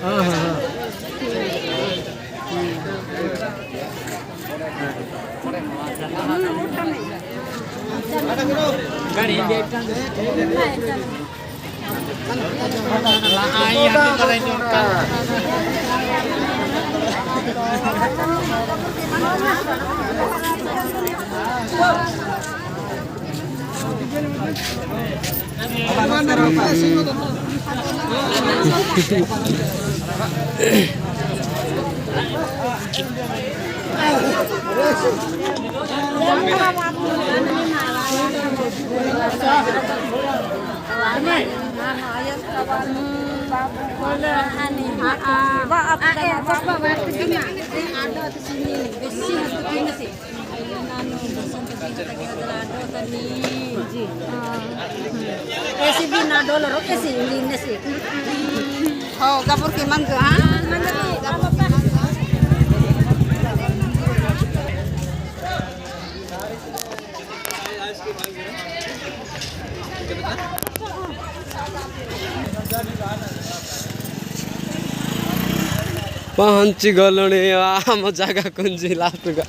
हाँ हाँ ऐसी भी ना डॉलर हो कैसी लेने से हो गबुर के मंग हां पहुंच गलुणी आम जगह कुंजी लास्ट का